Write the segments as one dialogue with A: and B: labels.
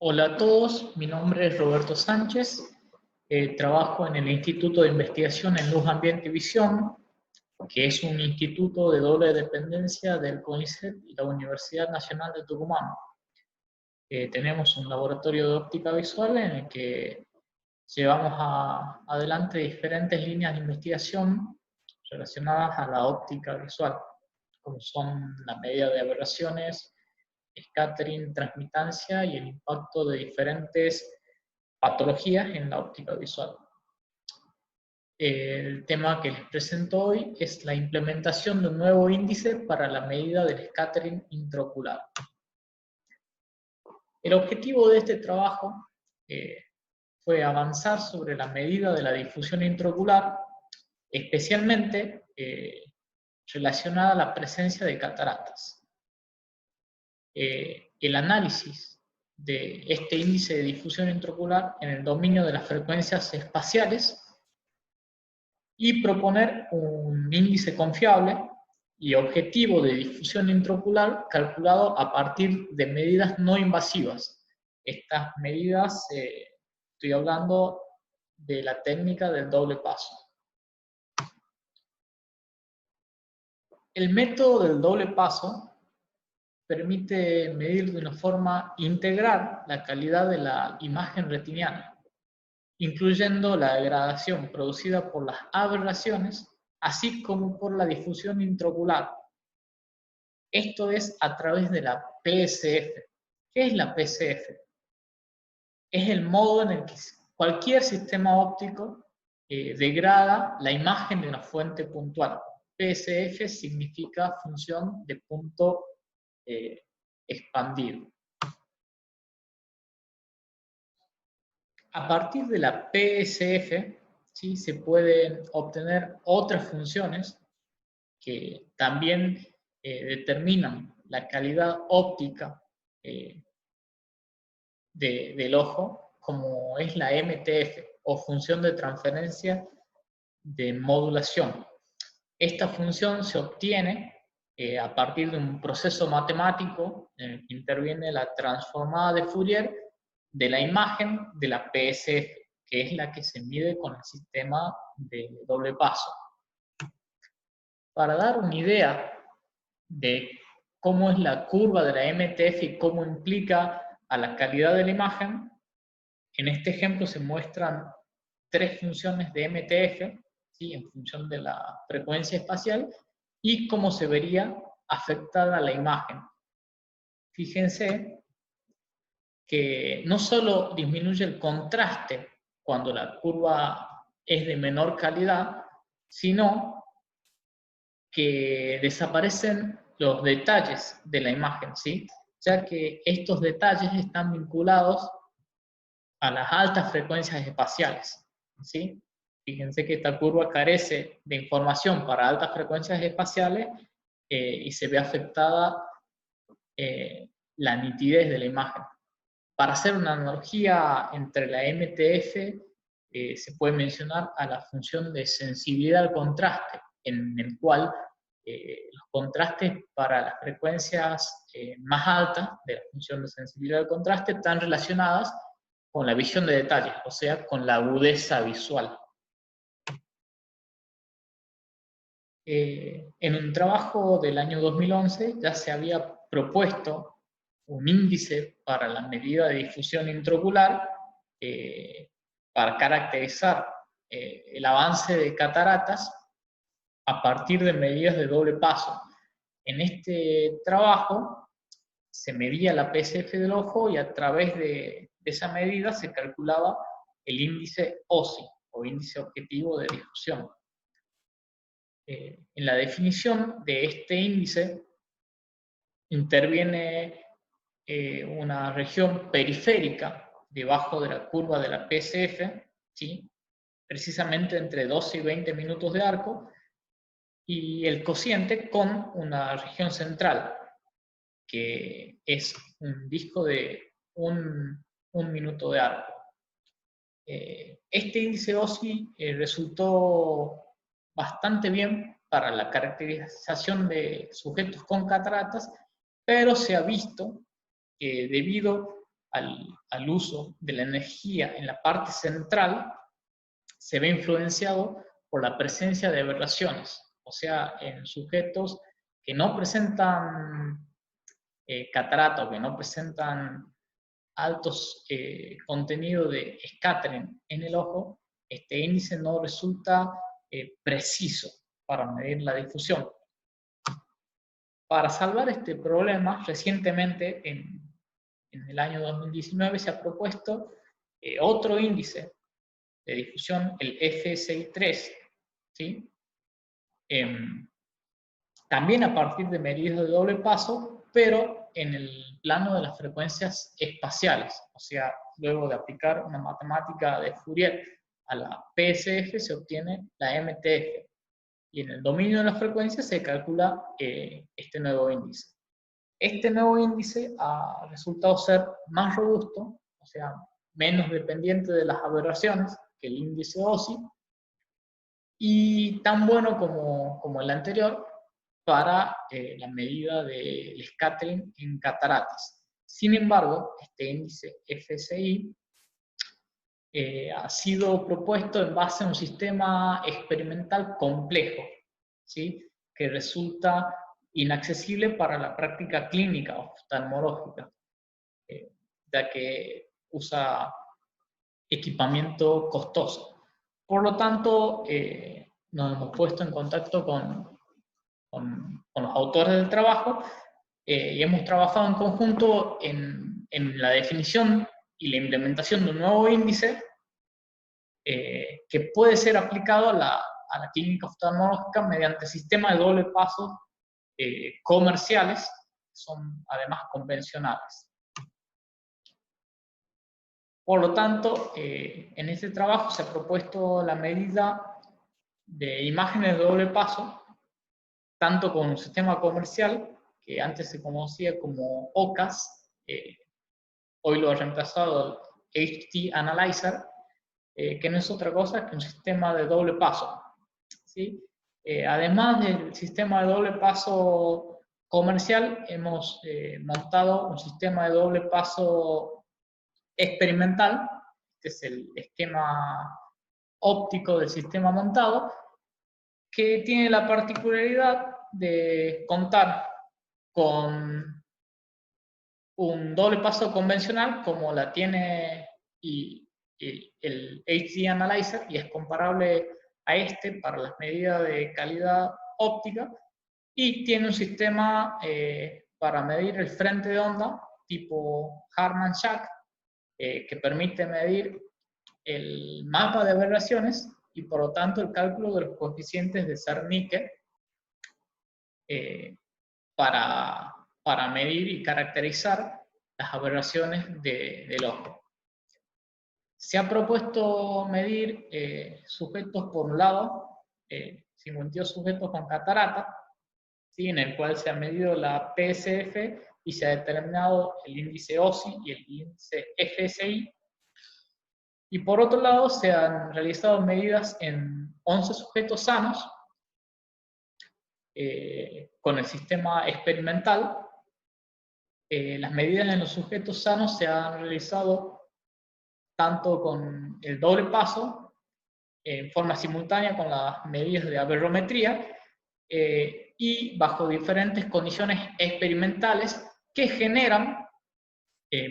A: Hola a todos, mi nombre es Roberto Sánchez, trabajo en el Instituto de Investigación en Luz, Ambiente y Visión, que es un instituto de doble dependencia del CONICET y la Universidad Nacional de Tucumán. Tenemos un laboratorio de óptica visual en el que llevamos adelante diferentes líneas de investigación relacionadas a la óptica visual, como son la medida de aberraciones, scattering, transmitancia y el impacto de diferentes patologías en la óptica visual. El tema que les presento hoy es la implementación de un nuevo índice para la medida del scattering intraocular. El objetivo de este trabajo fue avanzar sobre la medida de la difusión intraocular, especialmente relacionada a la presencia de cataratas. El análisis de este índice de difusión intraocular en el dominio de las frecuencias espaciales y proponer un índice confiable y objetivo de difusión intraocular calculado a partir de medidas no invasivas. Estas medidas, estoy hablando de la técnica del doble paso. El método del doble paso permite medir de una forma integral la calidad de la imagen retiniana, incluyendo la degradación producida por las aberraciones, así como por la difusión intraocular. Esto es a través de la PSF. ¿Qué es la PSF? Es el modo en el que cualquier sistema óptico degrada la imagen de una fuente puntual. PSF significa función de punto expandido. A partir de la PSF, ¿sí?, se pueden obtener otras funciones que también determinan la calidad óptica del ojo, como es la MTF, o función de transferencia de modulación. Esta función se obtiene a partir de un proceso matemático en el que interviene la transformada de Fourier de la imagen de la PSF, que es la que se mide con el sistema de doble paso. Para dar una idea de cómo es la curva de la MTF y cómo implica a la calidad de la imagen, en este ejemplo se muestran tres funciones de MTF, ¿sí?, en función de la frecuencia espacial, y cómo se vería afectada la imagen. Fíjense que no solo disminuye el contraste cuando la curva es de menor calidad, sino que desaparecen los detalles de la imagen, ¿sí?, ya que estos detalles están vinculados a las altas frecuencias espaciales, ¿sí? Fíjense que esta curva carece de información para altas frecuencias espaciales y se ve afectada la nitidez de la imagen. Para hacer una analogía entre la MTF, se puede mencionar a la función de sensibilidad al contraste, en el cual los contrastes para las frecuencias más altas de la función de sensibilidad al contraste están relacionadas con la visión de detalles, o sea, con la agudeza visual. En un trabajo del año 2011 ya se había propuesto un índice para la medida de difusión intraocular para caracterizar el avance de cataratas a partir de medidas de doble paso. En este trabajo se medía la PSF del ojo y a través de esa medida se calculaba el índice OSI, o índice objetivo de difusión. En la definición de este índice interviene una región periférica debajo de la curva de la PSF, ¿sí?, precisamente entre 12 y 20 minutos de arco, y el cociente con una región central, que es un disco de un minuto de arco. Este índice OSI resultó bastante bien para la caracterización de sujetos con cataratas, pero se ha visto que debido al uso de la energía en la parte central se ve influenciado por la presencia de aberraciones, o sea, en sujetos que no presentan catarata o que no presentan altos contenidos de scattering en el ojo, este índice no resulta preciso para medir la difusión. Para salvar este problema, recientemente, en el año 2019, se ha propuesto otro índice de difusión, el FSI3, ¿sí? También a partir de medidas de doble paso, pero en el plano de las frecuencias espaciales. O sea, luego de aplicar una matemática de Fourier a la PSF, se obtiene la MTF. Y en el dominio de las frecuencias se calcula este nuevo índice. Este nuevo índice ha resultado ser más robusto, o sea, menos dependiente de las aberraciones que el índice OSI, y tan bueno como el anterior para la medida del scattering en cataratas. Sin embargo, este índice FSI ha sido propuesto en base a un sistema experimental complejo, ¿sí? Que resulta inaccesible para la práctica clínica oftalmológica, ya que usa equipamiento costoso. Por lo tanto, nos hemos puesto en contacto con los autores del trabajo y hemos trabajado en conjunto en la definición y la implementación de un nuevo índice que puede ser aplicado a la clínica oftalmológica mediante sistemas de doble paso comerciales, que son además convencionales. Por lo tanto, en este trabajo se ha propuesto la medida de imágenes de doble paso, tanto con un sistema comercial, que antes se conocía como OCAS, hoy lo ha reemplazado el HT Analyzer, que no es otra cosa que un sistema de doble paso, ¿sí? Además del sistema de doble paso comercial, hemos montado un sistema de doble paso experimental. Este es el esquema óptico del sistema montado, que tiene la particularidad de contar con un doble paso convencional como la tiene el HD Analyzer, y es comparable a este para las medidas de calidad óptica, y tiene un sistema para medir el frente de onda tipo Harman-Shack, que permite medir el mapa de aberraciones y por lo tanto el cálculo de los coeficientes de Zernike para medir y caracterizar las aberraciones del ojo. Se ha propuesto medir sujetos por un lado, 52 sujetos con catarata, ¿sí? En el cual se ha medido la PSF y se ha determinado el índice OSI y el índice FSI. Y por otro lado, se han realizado medidas en 11 sujetos sanos con el sistema experimental. Las medidas en los sujetos sanos se han realizado tanto con el doble paso, en forma simultánea con las medidas de aberrometría, y bajo diferentes condiciones experimentales que generan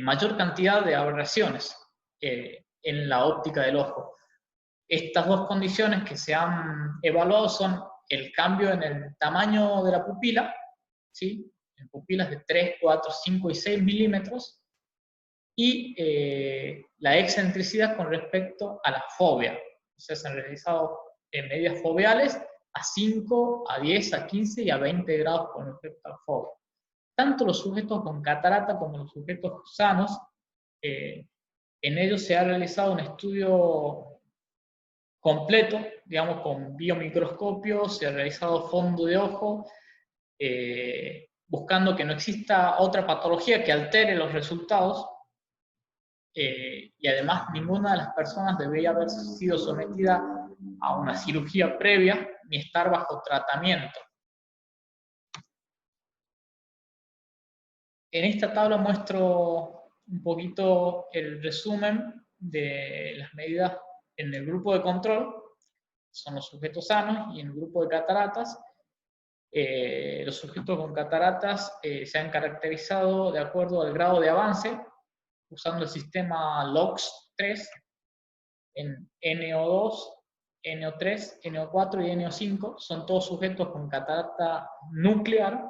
A: mayor cantidad de aberraciones en la óptica del ojo. Estas dos condiciones que se han evaluado son el cambio en el tamaño de la pupila, ¿sí? En pupilas de 3, 4, 5 y 6 milímetros, y la excentricidad con respecto a la fobia. O sea, se han realizado medidas foveales a 5, a 10, a 15 y a 20 grados con respecto a la fobia. Tanto los sujetos con catarata como los sujetos sanos, en ellos se ha realizado un estudio completo, digamos, con biomicroscopio, se ha realizado fondo de ojo, buscando que no exista otra patología que altere los resultados, y además ninguna de las personas debería haber sido sometida a una cirugía previa ni estar bajo tratamiento. En esta tabla muestro un poquito el resumen de las medidas en el grupo de control, son los sujetos sanos, y en el grupo de cataratas, los sujetos con cataratas se han caracterizado de acuerdo al grado de avance, usando el sistema LOX3, en NO2, NO3, NO4 y NO5, son todos sujetos con catarata nuclear,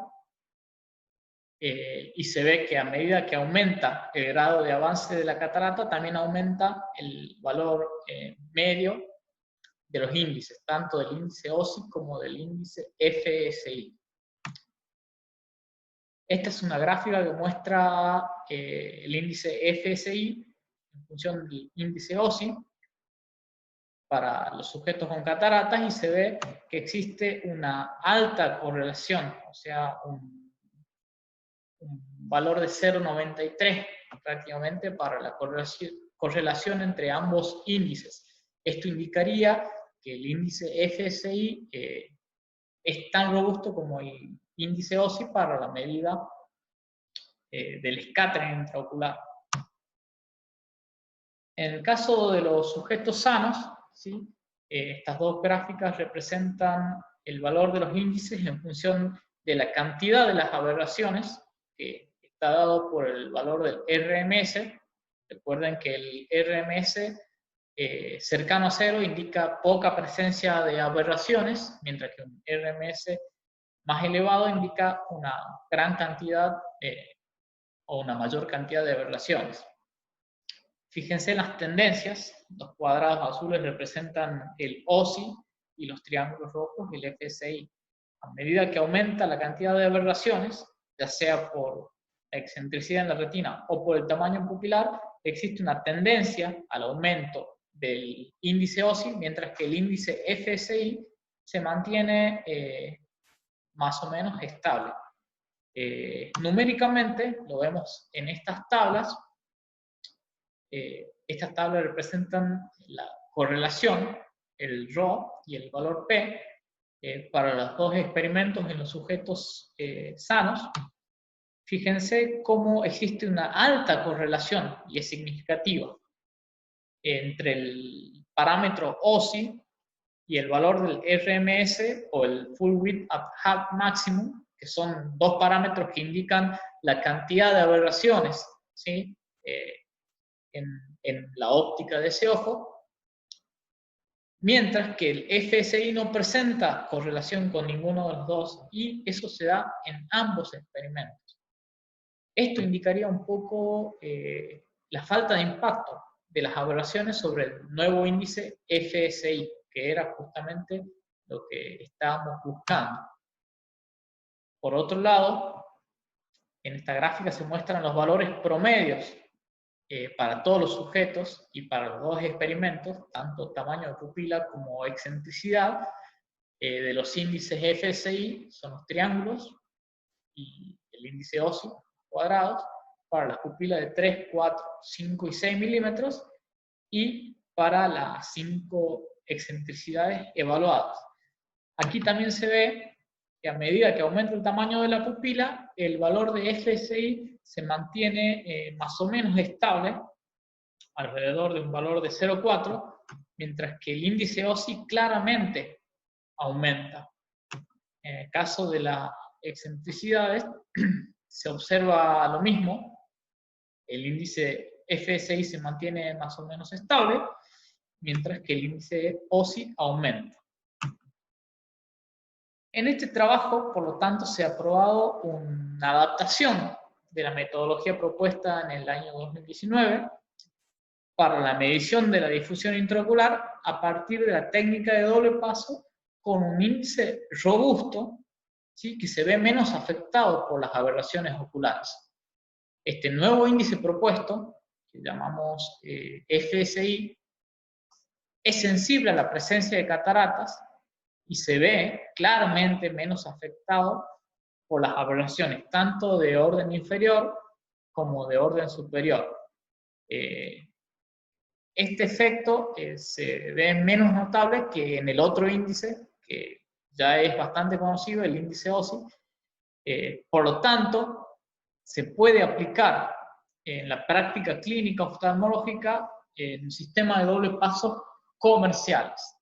A: y se ve que a medida que aumenta el grado de avance de la catarata, también aumenta el valor medio de los índices, tanto del índice OSI como del índice FSI. Esta es una gráfica que muestra el índice FSI en función del índice OSI para los sujetos con cataratas, y se ve que existe una alta correlación, o sea, un valor de 0,93 prácticamente para la correlación entre ambos índices. Esto indicaría que el índice FSI es tan robusto como el índice OSI para la medida del scattering intraocular. En el caso de los sujetos sanos, ¿sí? Estas dos gráficas representan el valor de los índices en función de la cantidad de las aberraciones, que está dado por el valor del RMS. Recuerden que el RMS cercano a cero indica poca presencia de aberraciones, mientras que un RMS más elevado indica una gran cantidad o una mayor cantidad de aberraciones. Fíjense en las tendencias, los cuadrados azules representan el OSI y los triángulos rojos el FSI. A medida que aumenta la cantidad de aberraciones, ya sea por la excentricidad en la retina o por el tamaño pupilar, existe una tendencia al aumento del índice OSI, mientras que el índice FSI se mantiene más o menos estable. Numéricamente, lo vemos en estas tablas. Estas tablas representan la correlación, el Rho y el valor P, para los dos experimentos en los sujetos sanos. Fíjense cómo existe una alta correlación, y es significativa, entre el parámetro OSI y el valor del RMS, o el Full Width at Half Maximum, que son dos parámetros que indican la cantidad de aberraciones, ¿sí? En la óptica de ese ojo, mientras que el FSI no presenta correlación con ninguno de los dos, y eso se da en ambos experimentos. Esto indicaría un poco la falta de impacto de las aberraciones sobre el nuevo índice FSI, que era justamente lo que estábamos buscando. Por otro lado, en esta gráfica se muestran los valores promedios para todos los sujetos y para los dos experimentos, tanto tamaño de pupila como excentricidad, de los índices FSI, son los triángulos, y el índice OSI, cuadrados, para las pupilas de 3, 4, 5 y 6 milímetros, y para las 5 excentricidades evaluadas. Aquí también se ve que a medida que aumenta el tamaño de la pupila, el valor de FSI se mantiene más o menos estable, alrededor de un valor de 0,4, mientras que el índice OSI claramente aumenta. En el caso de las excentricidades, se observa lo mismo, el índice FSI se mantiene más o menos estable, mientras que el índice OSI aumenta. En este trabajo, por lo tanto, se ha aprobado una adaptación de la metodología propuesta en el año 2019 para la medición de la difusión intraocular a partir de la técnica de doble paso, con un índice robusto, ¿sí?, que se ve menos afectado por las aberraciones oculares. Este nuevo índice propuesto, que llamamos FSI, es sensible a la presencia de cataratas y se ve claramente menos afectado por las aberraciones, tanto de orden inferior como de orden superior. Este efecto se ve menos notable que en el otro índice, que ya es bastante conocido, el índice OSI. Por lo tanto, se puede aplicar en la práctica clínica oftalmológica en sistemas de doble paso comerciales.